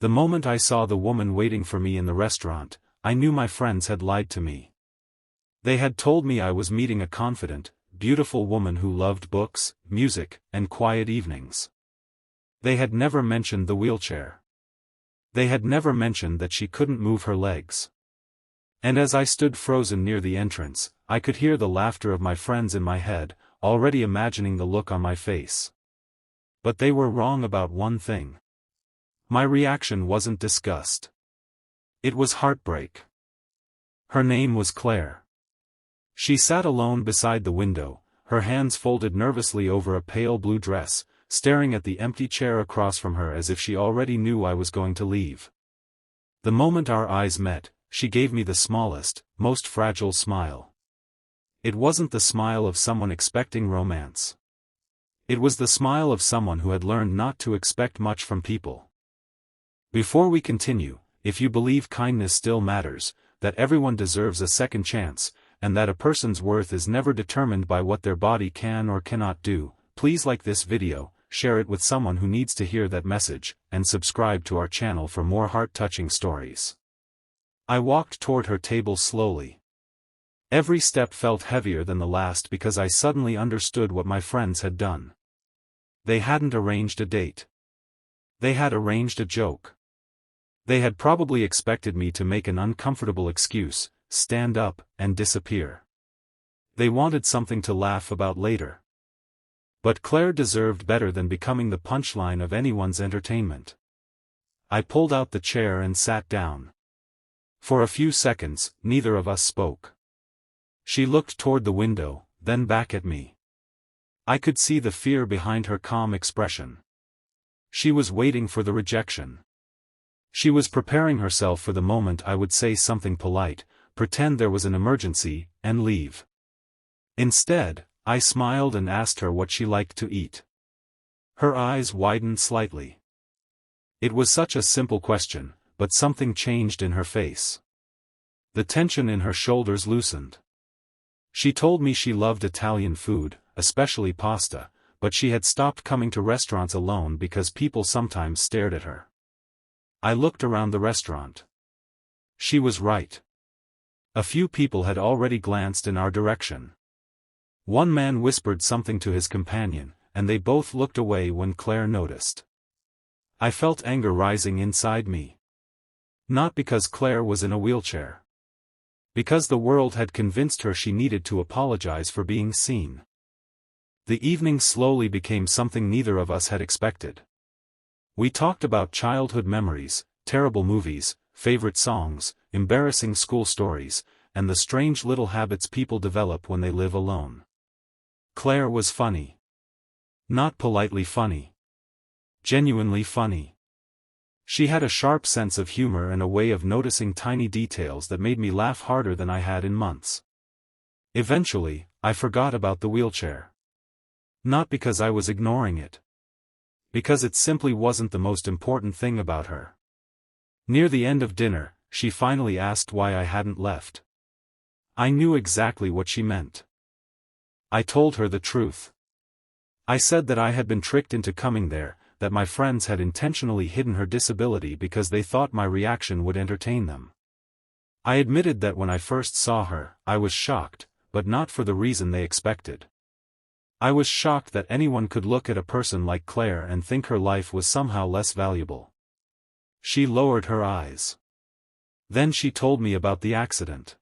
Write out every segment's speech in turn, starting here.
The moment I saw the woman waiting for me in the restaurant, I knew my friends had lied to me. They had told me I was meeting a confident, beautiful woman who loved books, music, and quiet evenings. They had never mentioned the wheelchair. They had never mentioned that she couldn't move her legs. And as I stood frozen near the entrance, I could hear the laughter of my friends in my head, already imagining the look on my face. But they were wrong about one thing. My reaction wasn't disgust. It was heartbreak. Her name was Claire. She sat alone beside the window, her hands folded nervously over a pale blue dress, staring at the empty chair across from her as if she already knew I was going to leave. The moment our eyes met, she gave me the smallest, most fragile smile. It wasn't the smile of someone expecting romance. It was the smile of someone who had learned not to expect much from people. Before we continue, if you believe kindness still matters, that everyone deserves a second chance, and that a person's worth is never determined by what their body can or cannot do, please like this video, share it with someone who needs to hear that message, and subscribe to our channel for more heart-touching stories. I walked toward her table slowly. Every step felt heavier than the last because I suddenly understood what my friends had done. They hadn't arranged a date. They had arranged a joke. They had probably expected me to make an uncomfortable excuse, stand up, and disappear. They wanted something to laugh about later. But Claire deserved better than becoming the punchline of anyone's entertainment. I pulled out the chair and sat down. For a few seconds, neither of us spoke. She looked toward the window, then back at me. I could see the fear behind her calm expression. She was waiting for the rejection. She was preparing herself for the moment I would say something polite, pretend there was an emergency, and leave. Instead, I smiled and asked her what she liked to eat. Her eyes widened slightly. It was such a simple question, but something changed in her face. The tension in her shoulders loosened. She told me she loved Italian food, especially pasta, but she had stopped coming to restaurants alone because people sometimes stared at her. I looked around the restaurant. She was right. A few people had already glanced in our direction. One man whispered something to his companion, and they both looked away when Claire noticed. I felt anger rising inside me. Not because Claire was in a wheelchair. Because the world had convinced her she needed to apologize for being seen. The evening slowly became something neither of us had expected. We talked about childhood memories, terrible movies, favorite songs, embarrassing school stories, and the strange little habits people develop when they live alone. Claire was funny. Not politely funny. Genuinely funny. She had a sharp sense of humor and a way of noticing tiny details that made me laugh harder than I had in months. Eventually, I forgot about the wheelchair. Not because I was ignoring it. Because it simply wasn't the most important thing about her. Near the end of dinner, she finally asked why I hadn't left. I knew exactly what she meant. I told her the truth. I said that I had been tricked into coming there, that my friends had intentionally hidden her disability because they thought my reaction would entertain them. I admitted that when I first saw her, I was shocked, but not for the reason they expected. I was shocked that anyone could look at a person like Claire and think her life was somehow less valuable. She lowered her eyes. Then she told me about the accident.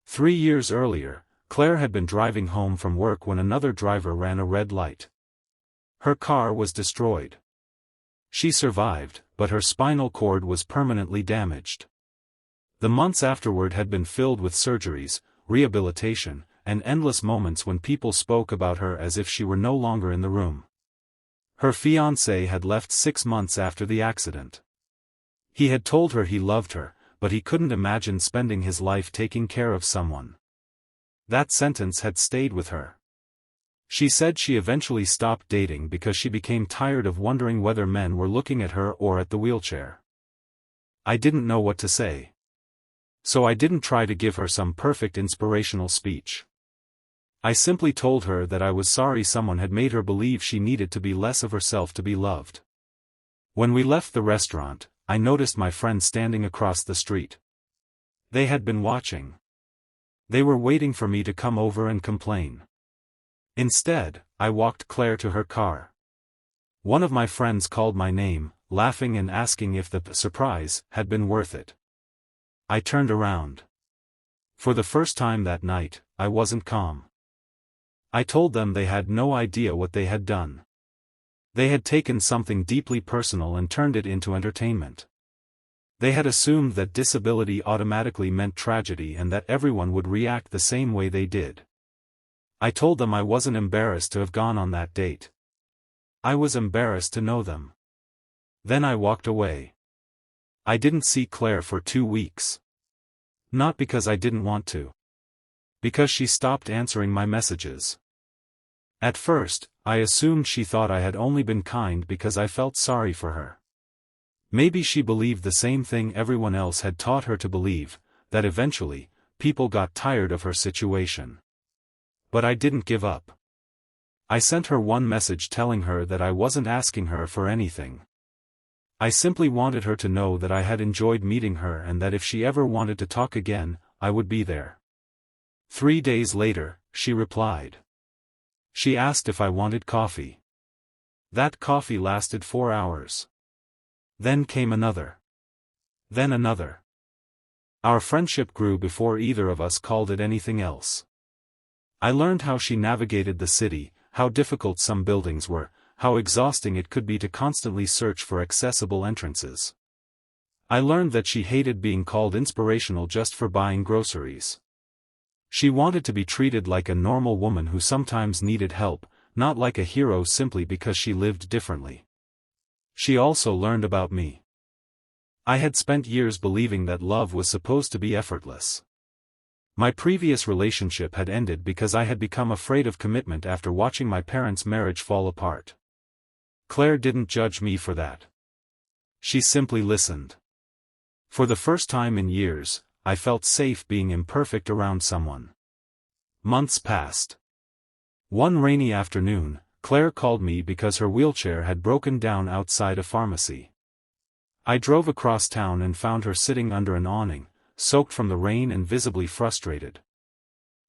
3 years earlier, Claire had been driving home from work when another driver ran a red light. Her car was destroyed. She survived, but her spinal cord was permanently damaged. The months afterward had been filled with surgeries, rehabilitation, and endless moments when people spoke about her as if she were no longer in the room. Her fiancé had left 6 months after the accident. He had told her he loved her, but he couldn't imagine spending his life taking care of someone. That sentence had stayed with her. She said she eventually stopped dating because she became tired of wondering whether men were looking at her or at the wheelchair. I didn't know what to say. So I didn't try to give her some perfect inspirational speech. I simply told her that I was sorry someone had made her believe she needed to be less of herself to be loved. When we left the restaurant, I noticed my friends standing across the street. They had been watching. They were waiting for me to come over and complain. Instead, I walked Claire to her car. One of my friends called my name, laughing and asking if the surprise had been worth it. I turned around. For the first time that night, I wasn't calm. I told them they had no idea what they had done. They had taken something deeply personal and turned it into entertainment. They had assumed that disability automatically meant tragedy and that everyone would react the same way they did. I told them I wasn't embarrassed to have gone on that date. I was embarrassed to know them. Then I walked away. I didn't see Claire for 2 weeks. Not because I didn't want to. Because she stopped answering my messages. At first, I assumed she thought I had only been kind because I felt sorry for her. Maybe she believed the same thing everyone else had taught her to believe, that eventually, people got tired of her situation. But I didn't give up. I sent her one message telling her that I wasn't asking her for anything. I simply wanted her to know that I had enjoyed meeting her and that if she ever wanted to talk again, I would be there. 3 days later, she replied. She asked if I wanted coffee. That coffee lasted 4 hours. Then came another. Then another. Our friendship grew before either of us called it anything else. I learned how she navigated the city, how difficult some buildings were, how exhausting it could be to constantly search for accessible entrances. I learned that she hated being called inspirational just for buying groceries. She wanted to be treated like a normal woman who sometimes needed help, not like a hero simply because she lived differently. She also learned about me. I had spent years believing that love was supposed to be effortless. My previous relationship had ended because I had become afraid of commitment after watching my parents' marriage fall apart. Claire didn't judge me for that. She simply listened. For the first time in years, I felt safe being imperfect around someone. Months passed. One rainy afternoon, Claire called me because her wheelchair had broken down outside a pharmacy. I drove across town and found her sitting under an awning, soaked from the rain and visibly frustrated.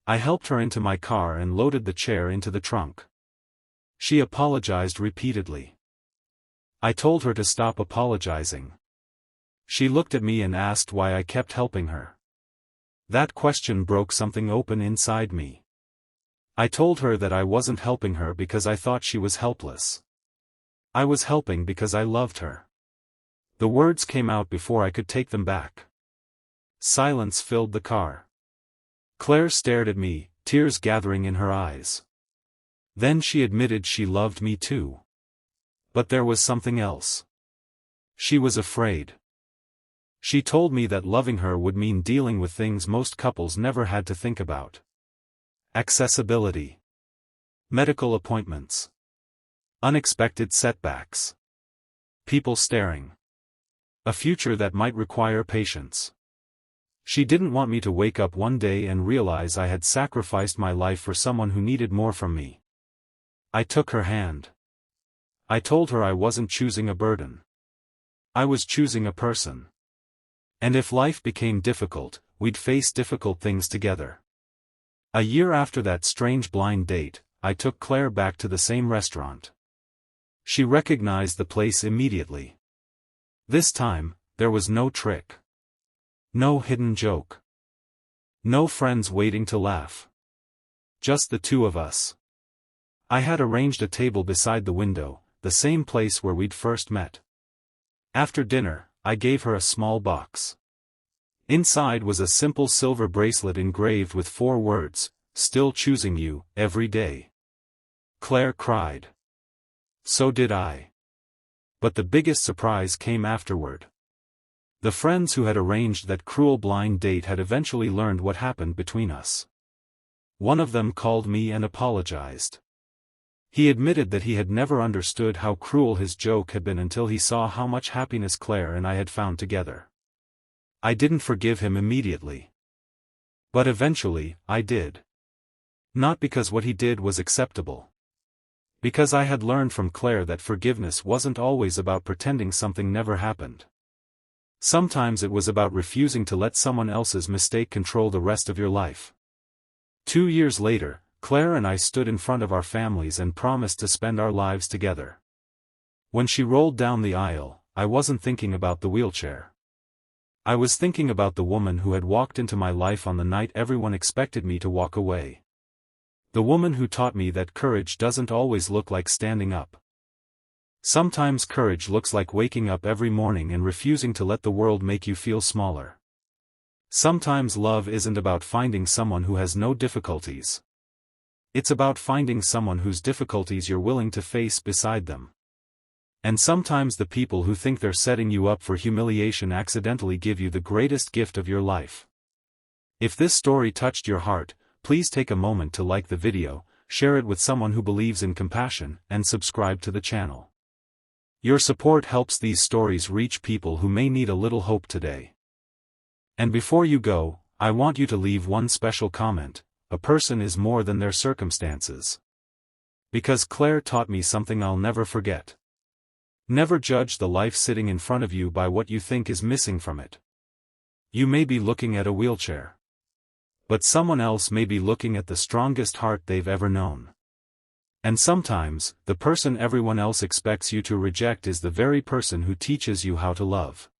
I helped her into my car and loaded the chair into the trunk. She apologized repeatedly. I told her to stop apologizing. She looked at me and asked why I kept helping her. That question broke something open inside me. I told her that I wasn't helping her because I thought she was helpless. I was helping because I loved her. The words came out before I could take them back. Silence filled the car. Claire stared at me, tears gathering in her eyes. Then she admitted she loved me too. But there was something else. She was afraid. She told me that loving her would mean dealing with things most couples never had to think about. Accessibility. Medical appointments. Unexpected setbacks. People staring. A future that might require patience. She didn't want me to wake up one day and realize I had sacrificed my life for someone who needed more from me. I took her hand. I told her I wasn't choosing a burden. I was choosing a person. And if life became difficult, we'd face difficult things together. A year after that strange blind date, I took Claire back to the same restaurant. She recognized the place immediately. This time, there was no trick. No hidden joke. No friends waiting to laugh. Just the two of us. I had arranged a table beside the window, the same place where we'd first met. After dinner, I gave her a small box. Inside was a simple silver bracelet engraved with 4 words, "Still choosing you, every day." Claire cried. So did I. But the biggest surprise came afterward. The friends who had arranged that cruel blind date had eventually learned what happened between us. One of them called me and apologized. He admitted that he had never understood how cruel his joke had been until he saw how much happiness Claire and I had found together. I didn't forgive him immediately. But eventually, I did. Not because what he did was acceptable. Because I had learned from Claire that forgiveness wasn't always about pretending something never happened. Sometimes it was about refusing to let someone else's mistake control the rest of your life. 2 years later, Claire and I stood in front of our families and promised to spend our lives together. When she rolled down the aisle, I wasn't thinking about the wheelchair. I was thinking about the woman who had walked into my life on the night everyone expected me to walk away. The woman who taught me that courage doesn't always look like standing up. Sometimes courage looks like waking up every morning and refusing to let the world make you feel smaller. Sometimes love isn't about finding someone who has no difficulties. It's about finding someone whose difficulties you're willing to face beside them. And sometimes the people who think they're setting you up for humiliation accidentally give you the greatest gift of your life. If this story touched your heart, please take a moment to like the video, share it with someone who believes in compassion, and subscribe to the channel. Your support helps these stories reach people who may need a little hope today. And before you go, I want you to leave one special comment: a person is more than their circumstances. Because Claire taught me something I'll never forget. Never judge the life sitting in front of you by what you think is missing from it. You may be looking at a wheelchair. But someone else may be looking at the strongest heart they've ever known. And sometimes, the person everyone else expects you to reject is the very person who teaches you how to love.